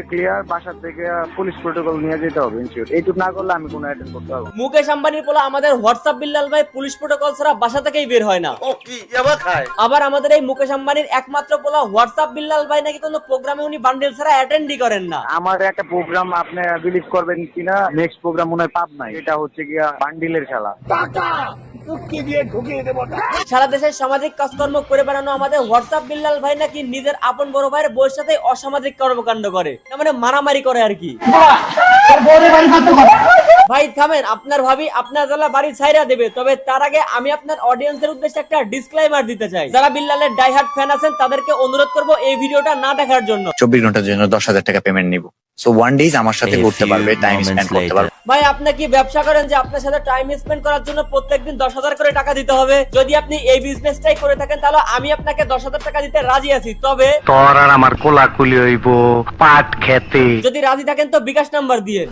Clear, বাসা থেকে police protocol নিয়ে যেতে হবে ইনস্টিটিউট। এইটুকু না করলে আমি কোনো অ্যাটেন্ড করতে পারবো না। মুকেশ আম্বানির পোলা আমাদের হোয়াটসঅ্যাপ বিল্লাল ভাই পুলিশ প্রোটোকল ছাড়া বাসা থেকেই বের হয় না। ও কি ইয়াবা খায়? আবার আমাদের এই মুকেশ আম্বানির একমাত্র পোলা হোয়াটসঅ্যাপ বিল্লাল ভাই নাকি কোনো প্রোগ্রামে উনি বান্ডেল ছাড়া অ্যাটেন্ডই করেন না। আমার একটা প্রোগ্রাম আপনি বিলিভ করবেন কিনা, নেক্সট প্রোগ্রাম মনে হয় পাব নাই, এটা হচ্ছে গিয়া বান্ডিলের খেলা। সারা দেশের সামাজিক কাজকর্ম করে বেড়ানো আমাদের হোয়াটসঅ্যাপ বিল্লাল ভাই নাকি নিজের আপন বড় ভাইয়ের বউয়ের সাথে অসামাজিক কর্মকাণ্ড করে, তার মানে মারামারি করে আর কি। ভাই থামেন, আপনার ভাবি আপনার জ্বালা বাড়ি ছাইরা দেবে, তবে তার আগে আমি আপনার অডিয়েন্সের উদ্দেশ্যে একটা ডিসক্লেইমার দিতে চাই। যারা বিল্লালের ডাইহার্ট ফ্যান আছেন তাদেরকে অনুরোধ করব এই ভিডিওটা না দেখার জন্য। 24 ঘন্টার জন্য 10,000 টাকা পেমেন্ট নিব। সো ওয়ান ডেজ আমার সাথে ঘুরতে পারবে, টাইম স্পেন্ড করতে পারবে। ভাই আপনি কি ব্যবসা করেন যে আপনার সাথে টাইম স্পেন্ড করার জন্য প্রত্যেকদিন 10,000 করে টাকা দিতে হবে? যদি আপনি এই বিজনেসটাই করে থাকেন তাহলে আমি আপনাকে 10,000 টাকা দিতে রাজি আছি, তবে তোর আর আমার কোলাকুলি হইব পাট খেতে। যদি রাজি থাকেন তো বিকাশ নাম্বার দিয়ে।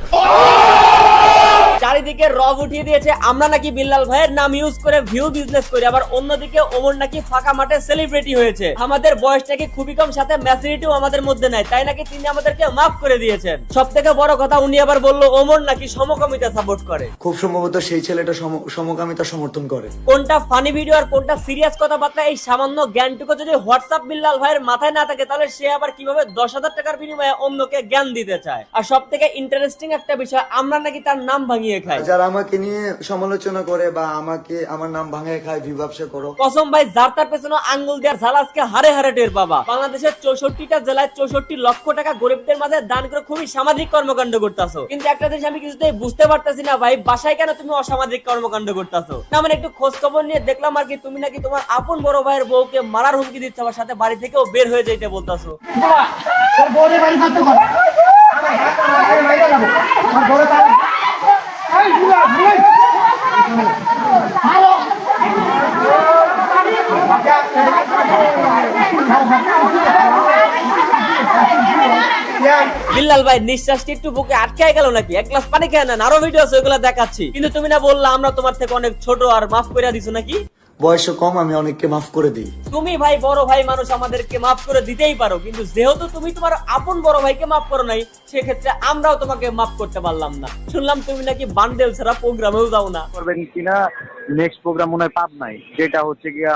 চারিদিকে রব উঠিয়ে দিয়েছে আমরা নাকি বিল্লাল ভাইয়ের নাম ইউজ করে ভিউ বিজনেস করি, আবার অন্যদিকে ওমর নাকি ফাঁকা মাঠে সেলিব্রিটি হয়েছে। আমাদের বয়স নাকি খুবই কম, সাথে ম্যাচুরিটিও আমাদের মধ্যে নাই, তাই নাকি তিনি আমাদেরকে মাফ করে দিয়েছেন। সব থেকে বড় কথা উনি আবার বললো ওমর নাকি সমকামিতা সাপোর্ট করে। খুব সম্ভবত সেই ছেলেটা সমকামিতা সমর্থন করে। কোনটা ফানি ভিডিও আর কোনটা সিরিয়াস কথাবার্তা এই সামান্য জ্ঞানটুকু যদি হোয়াটসঅ্যাপ বিল্লাল ভাইয়ের মাথায় না থাকে তাহলে সে আবার কিভাবে 10,000 টাকার বিনিময়ে অন্যকে জ্ঞান দিতে চায়? আর সব থেকে ইন্টারেস্টিং একটা বিষয়, আমরা নাকি তার নাম ভাঙিয়ে খাই। যারা আমাকে নিয়ে সমালোচনা করে বা আমাকে আমার নাম ভাঙিয়ে খায়, ব্যবসা করো কসম ভাই, যার তার পেছনে আঙ্গুল দেওয়ার ঝাল আজকে হারে হারে টের পাবা। বাংলাদেশের 64টা জেলায় 64 লক্ষ টাকা গরিবদের মাঝে দান করে খুবই সামাজিক কর্মকাণ্ড করতেছো, কিন্তু একটা জিনিস আমি কিছুতেই বুঝতে পারতেছি না ভাই, বাসায় কেন তুমি অসামাজিক কর্মকাণ্ড করতেছো? না মানে একটু খোঁজ খবর নিয়ে দেখলাম আর কি, তুমি নাকি তোমার আপন বড় ভাইয়ের বউকে মারার হুমকি দিচ্ছ, আমার সাথে বাড়ি থেকেও বের হয়ে যাইতে বলতেছো। বিল্লাল ভাই নিঃশ্বাসটি একটু বুকে আটকে গেল নাকি? এক গ্লাস পানি খেয়ে নেন, আরো ভিডিও আছে ওইগুলো দেখাচ্ছি। কিন্তু তুমি না বললা আমরা তোমার থেকে অনেক ছোট আর মাফ করে দিছো নাকি? বয়স কম, আমি অনেককে মাফ করে দিই। তুমি ভাই বড় ভাই মানুষ, আমাদেরকে মাফ করে দিতেই পারো, কিন্তু যেহেতু তুমি তোমার আপন বড় ভাইকে মাফ করো নাই, সেক্ষেত্রে আমরাও তোমাকে মাফ করতে পারলাম না। শুনলাম তুমি নাকি বান্ডেল ছাড়া প্রোগ্রামেও যাও না। করবেন কিনা, নেক্সট প্রোগ্রাম মনে হয় পাব নাই, যেটা হচ্ছে গিয়া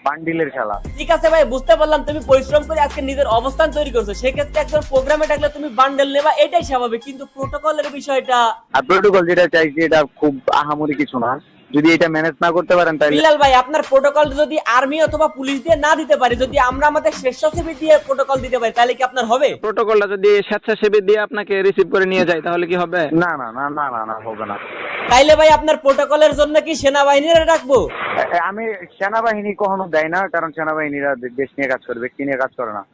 বান্ডিলের খেলা। ঠিক আছে ভাই, বুঝতে পারলাম তুমি পরিশ্রম করে আজকে নিজের অবস্থান তৈরি করছো, সেক্ষেত্রে একজন প্রোগ্রামে ডাকলে তুমি বান্ডেল নেবা, এটাই স্বাভাবিক। কিন্তু প্রোটোকলের বিষয়টা, আর প্রোটোকল যেটা চাইছি এটা খুব আহামরি কিছু না, যদি এটা ম্যানেজ না করতে পারেন তাহলে। বিল্লাল ভাই আপনার প্রোটোকল যদি আর্মি অথবা পুলিশ দিয়ে না দিতে পারি, যদি আমরা আমাদের স্বেচ্ছাসেবী দিয়ে প্রোটোকল দিতে পারি, তাহলে কি আপনার হবে? প্রোটোকলটা যদি স্বেচ্ছাসেবী দিয়ে আপনাকে রিসিভ করে নিয়ে যায় তাহলে কি হবে? না না না না না না, হবে না। তাইলে ভাই আপনার প্রোটোকলের জন্য কি সেনাবাহিনীরা ডাকবো? আমি সেনাবাহিনী কখনো দেয় না, কারণ সেনাবাহিনীরা দেশ নিয়ে কাজ করে, ব্যক্তি নিয়ে কাজ করে না।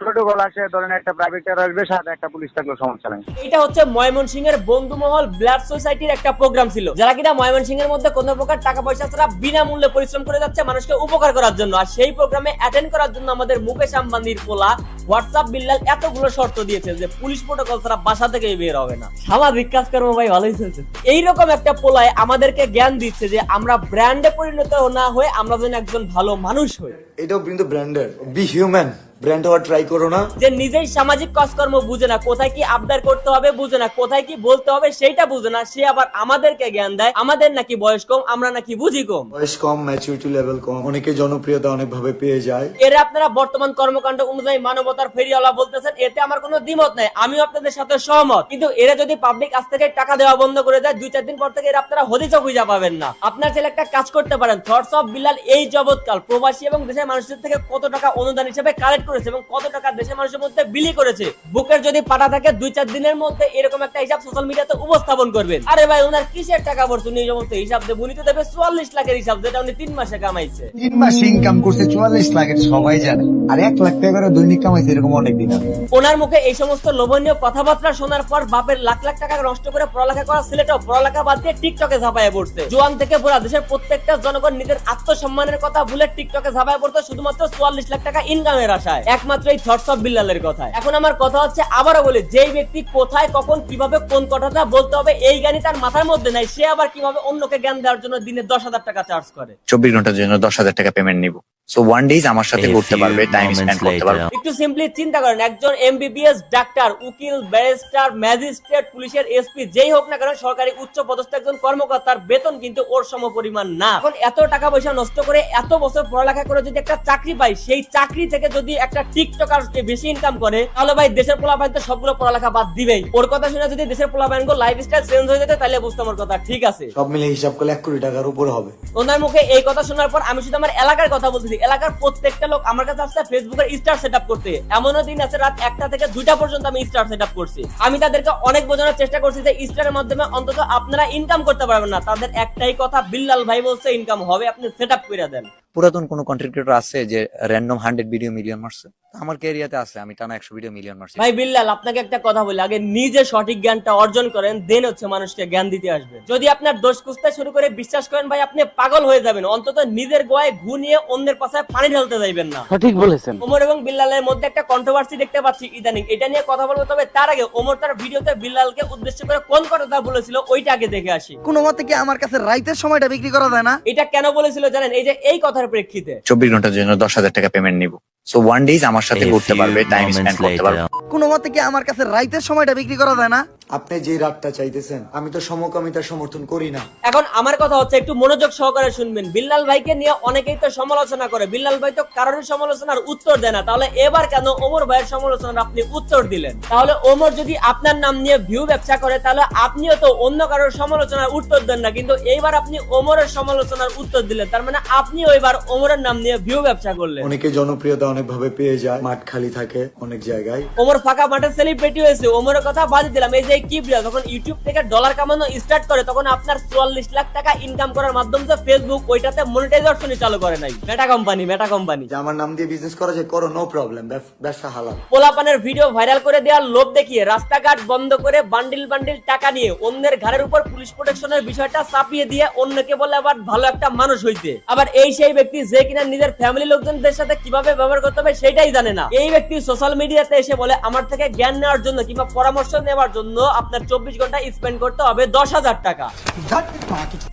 প্রোটোকল আছে, ধরেন একটা প্রাইভেট কার আসবে, সাথে একটা পুলিশ থাকলে সমস্যা নেই। এটা হচ্ছে ময়মনসিংহের বন্ধুমহল ব্লাড সোসাইটির একটা প্রোগ্রাম ছিল, যারা কিনা ময়মনসিংহের মধ্যে কোনো প্রকার টাকা পয়সা ছাড়া বিনামূল্যে পরিশ্রম করে যাচ্ছে মানুষকে উপকার করার জন্য। আর সেই প্রোগ্রামে অ্যাটেন্ড করার জন্য আমাদের মুকেশ আম্বানির পোলা হোয়াটসঅ্যাপ বিল্লাল এতগুলো শর্ত দিয়েছে যে পুলিশ প্রোটোকল ছাড়া বাসা থেকে বের হবে না। সামাজিক কাজকর্ম ভাই ভালোই চলছে। এইরকম একটা পোলায় আমাদেরকে জ্ঞান দিচ্ছে যে আমরা ব্র্যান্ডে পরিণত না হয়ে আমরা যেন একজন ভালো মানুষ হই। এটাও কিন্তু ব্র্যান্ডের, বি হিউম্যান, ব্র্যান্ড হওয়ার ট্রাই করো না। যে নিজেই সামাজিক কাজকর্ম বুঝে না, কোথায় কি আবদার করতে হবে বুঝে না, কোথায় কি বলতে হবে সেইটা বুঝে না, সে আবার আমাদেরকে জ্ঞান দেয় আমাদের নাকি বয়স কম, আমরা নাকি বুঝি কম। বয়স কম, ম্যাচুরিটি লেভেল কম, অনেকে জনপ্রিয়তা অনেক ভাবে পেয়ে যায়। এর আপনারা বর্তমান কর্মকাণ্ড অনুযায়ী মানবতার ফেরিওয়ালা বলতেছেন, এতে আমার কোনো দ্বিমত নাই, আমিও আপনাদের সাথে সহমত। কিন্তু এরা যদি পাবলিক আজ থেকে টাকা দেওয়া বন্ধ করে দেয়, 2-4 দিন পর থেকে এরা আপনারা হদিসও খুঁজে পাবেন না। আপনার ছেলে একটা কাজ করতে পারেন, থটস অফ বিল্লাল এই জগৎকাল প্রবাসী এবং দেশের মানুষের থেকে কত টাকা অনুদান হিসেবে কালেক্ট করেছে এবং কত টাকা দেশের মানুষের মধ্যে বিলি করেছে। বুকের যদি পাটা থাকে 2-4 দিনের মধ্যে এরকম একটা হিসাব সোশ্যাল মিডিয়াতে উপস্থাপন করবেন। আরে ভাই ওনার কিসের টাকা পড়ছে, উনি সমস্ত হিসাব দেব, উনি তো দেবে 44 লাখের হিসাব, যেটা উনি 3 মাসে কামাইছে। 3 মাসে ইনকাম করছে 44 লাখের, সবাই জানে। আর 1 লাখ টাকা করে দৈনিক কামাইছে, এরকম অনেক দিন আছে। ওনার মুখে এই সমস্ত লোভনীয় কথাবার্তা শোনার পর বাপের লাখ লাখ টাকা নষ্ট করে পড়ালেখা করা ছেলেটাও পড়ালেখা বাদ দিয়ে টিকটকে ঝাঁপায় পড়ছে। জোয়ান থেকে বুড়া দেশের প্রত্যেকটা জনগণ নিজের আত্মসম্মানের কথা ভুলে টিকটকে ঝাঁপায় পড়তো শুধুমাত্র 44 লাখ টাকা ইনকামের আশায়, একমাত্র এই থটস অফ বিল্লালের কথায়। এখন আমার কথা হচ্ছে, আবারও বলি, যেই ব্যক্তি কোথায় কখন কিভাবে কোন কথাটা বলতে হবে এই জ্ঞানই তার মাথার মধ্যে নাই, সে আবার কিভাবে অন্যকে জ্ঞান দেওয়ার জন্য দিনে 10,000 টাকা চার্জ করে। 24 ঘন্টার জন্য 10,000 টাকা পেমেন্ট নিব। সো ওয়ান ডেজ আমার সাথে ঘুরতে পারবে, টাইম স্পেন্ড করতে পারবে। একটু সিম্পলি চিন্তা করেন, একজন এমবিবিএস ডাক্তার, উকিল, ব্যারিস্টার, ম্যাজিস্ট্রেট, পুলিশের এসপি যেই হোক না কেন, সরকারি উচ্চ পদস্থ একজন কর্মকর্তার বেতন কিন্তু ওর সমপরিমাণ না। এখন এত টাকা পয়সা নষ্ট করে এত বছর পড়ালেখা করে যদি একটা চাকরি পাই, সেই চাকরি থেকে যদি একটা টিকটকার বেশি ইনকাম করে, তাহলে ভাই দেশের পোলাপাইন তো সবগুলো পড়ালেখা বাদ দিবেই। ওর কথা শুনে যদি দেশের পোলাপাইন গো লাইফস্টাইল চেঞ্জ হয়ে যেত, তাহলে বুঝতাম ওর কথা ঠিক আছে। সব মিলে হিসাব করলে 1 কোটি টাকার উপরে হবে। ওনার মুখে এই কথা শোনার পর আমি শুধু আমার এলাকার কথা বলতেছি, এলাকার প্রত্যেকটা লোক আমার কাছে আসছে ফেসবুকের স্টার সেটআপ করতে। এমনও দিন আছে রাত 1টা থেকে 2টা পর্যন্ত আমি স্টার সেটআপ করছি। আমি তাদেরকে অনেক বোঝানোর চেষ্টা করছি যে স্টারের মাধ্যমে অন্তত আপনারা ইনকাম করতে পারবেন না। তাদের একটাই কথা, বিল্লাল ভাই বলছে ইনকাম হবে, আপনি সেটআপ করে দেন। পুরাতন কোন কন্টেন্ট ক্রিয়েটর আছে যে র্যান্ডম 100 ভিডিও মিলিয়ন মারছে? আমার ক্যারিয়াতে আছে, আমি টানা 100 ভিডিও মিলিয়ন মারছি। ভাই বিল্লাল, আপনাকে একটা কথা বলি, আগে নিজে সঠিক জ্ঞানটা অর্জন করেন, দেন হচ্ছে মানুষকে জ্ঞান দিতে আসবেন। যদি আপনার দোষ খুঁজতে শুরু করে বিশ্বাস করেন ভাই, আপনি পাগল হয়ে যাবেন। অন্তত নিজের গোয়ায় ঘু নিয়ে অন্যের পাশায় পানি ঢালতে যাইবেন না। সঠিক বলেছেন। ওমর এবং বিল্লালের মধ্যে একটা কন্ট্রোভার্সি দেখতে পাচ্ছি ইদানিং, এটা নিয়ে কথা বলবো। তবে তার আগে ওমর তার ভিডিওতে বিল্লালকে উদ্দেশ্য করে কোন কথা বলেছিল ওইটা আগে দেখে আসি। কোনো মতে কি আমার কাছে রাইতের সময়টা বিক্রি করা যায় না? এটা কেন বলেছিল জানেন? এই যে এই কথার প্রেক্ষিতে 24 ঘন্টার জন্য 10,000 টাকা পেমেন্ট নিব। সো ওয়ান ডেজ আমার সাথে ঘুরতে পারবে, টাইম স্পেন্ড করতে পারবে। কোনো মতে কি আমার কাছে রাইতের সময়টা বিক্রি করা যায় না? আপনি যে রাতটা চাইতেছেন, আমি তো সমকামিতার সমর্থন করি না। এখন আমার কথা হচ্ছে, একটু মনোযোগ সহকারে শুনবেন। বিল্লাল ভাইকে নিয়ে অনেকেই তো সমালোচনা করে, বিল্লাল ভাই তো কারোর সমালোচনার উত্তর দেয় না। তাহলে এবার কেন ওমর ভাইয়ের সমালোচনার আপনি উত্তর দিলেন? তাহলে ওমর যদি আপনার নাম নিয়ে ভিউ ব্যবসা করে, তাহলে আপনিও তো অন্য কারোর সমালোচনার উত্তর দেন না, কিন্তু এইবার আপনি ওমরের সমালোচনার উত্তর দিলেন। তার মানে আপনিও এবার ওমরের নাম নিয়ে ভিউ ব্যবসা করলেন। অনেকে জনপ্রিয়তা অনেক ভাবে পেয়ে যায়, মাঠ খালি থাকে অনেক জায়গায়। ওমর ফাঁকা মাঠে সেলিব্রিটি হয়েছে, ওমরের কথা বাদ দিলাম। এই যে কিবরিয়া যখন ইউটিউব থেকে ডলার কামানো স্টার্ট করে, তখন আপনার 44 লাখ টাকা ইনকাম করার মাধ্যম যে ফেসবুক, ওইটাতে মনিটাইজেশনই চালু করে নাই। মেটা কোম্পানি যে আমার নাম দিয়ে বিজনেস করা যায়, করো, নো প্রবলেম, ব্যবসা হালাল। পোলাপানের ভিডিও ভাইরাল করে দেওয়ার লোভ দেখিয়ে রাস্তাঘাট বন্ধ করে বান্ডিল বান্ডিল টাকা নিয়ে অন্যের ঘরের উপর পুলিশ প্রোটেকশনের বিষয়টা চাপিয়ে দিয়ে অন্যকে বলে আবার ভালো একটা মানুষ হইতে। আবার এই সেই ব্যক্তি যে কিনা নিজের ফ্যামিলি লোকজনদের সাথে কিভাবে ব্যবহার করতে হবে সেটাই জানে না। এই ব্যক্তি সোশ্যাল মিডিয়াতে এসে বলে আমার থেকে জ্ঞান নেওয়ার জন্য কিংবা পরামর্শ নেওয়ার জন্য আপনার 24 ঘন্টা স্পেন্ড করতে হবে 10,000 টাকা।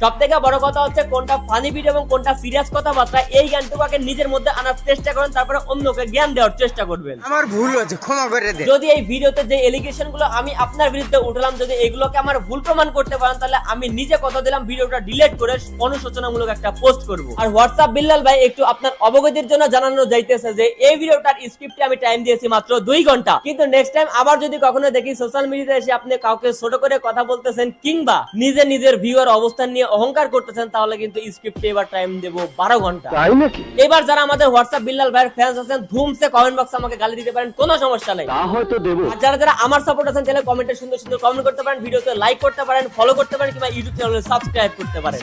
সব থেকে বড় কথা হচ্ছে, কোনটা ফানি ভিডিও এবং কোনটা সিরিয়াস কথাবার্তা, এই জ্ঞানটুকুকে নিজের মধ্যে আনার চেষ্টা করেন, তারপরে অন্যকে জ্ঞান দেওয়ার চেষ্টা করবেন। আমার ভুল হয়েছে, ক্ষমা করে দে। যদি এই ভিডিওতে যে এলিগেশন গুলো আমি আপনার বিরুদ্ধে উঠালাম, যদি এগুলোকে আমার ভুল প্রমাণ করতে পারেন, তাহলে আমি নিজে কথা দিলাম ভিডিওটা ডিলিট করে অনুশোচনামূলক একটা পোস্ট করব। আর হোয়াটসঅ্যাপ বিল্লাল ভাই, একটু আপনার অবগতির জন্য জানানো যাইতেছে যে এই ভিডিওটার স্ক্রিপ্টে আমি টাইম দিয়েছি মাত্র 2 ঘন্টা। কিন্তু নেক্সট টাইম আবার যদি কখনো দেখি সোশ্যাল মিডিয়াতে এসে আপনি কাউকে ছোট করে কথা বলতেছেন কিংবা নিজের ভিউয়ার অবস্থান নিয়ে অহংকার করতেছেন, তাহলে কিন্তু স্ক্রিপ্টে এবার টাইম দেব 12 ঘন্টা। তাই নাকি? এবার যারা আমাদের হোয়াটসঅ্যাপ বিল্লাল ভাইয়ের ফ্যান্স আছেন, ধুমসে কমেন্ট বক্সে আমাকে গালি দিতে পারেন, কোনো সমস্যা নাই। তা হয়তো দেব। আর যারা আমার সাপোর্ট আছেন, তাহলে কমেন্টে সুন্দর সুন্দর কমেন্ট করতে পারেন, ভিডিওতে লাইক করতে পারেন, ফলো করতে পারেন, কিংবা ইউটিউব চ্যানেলে সাবস্ক্রাইব করতে পারেন।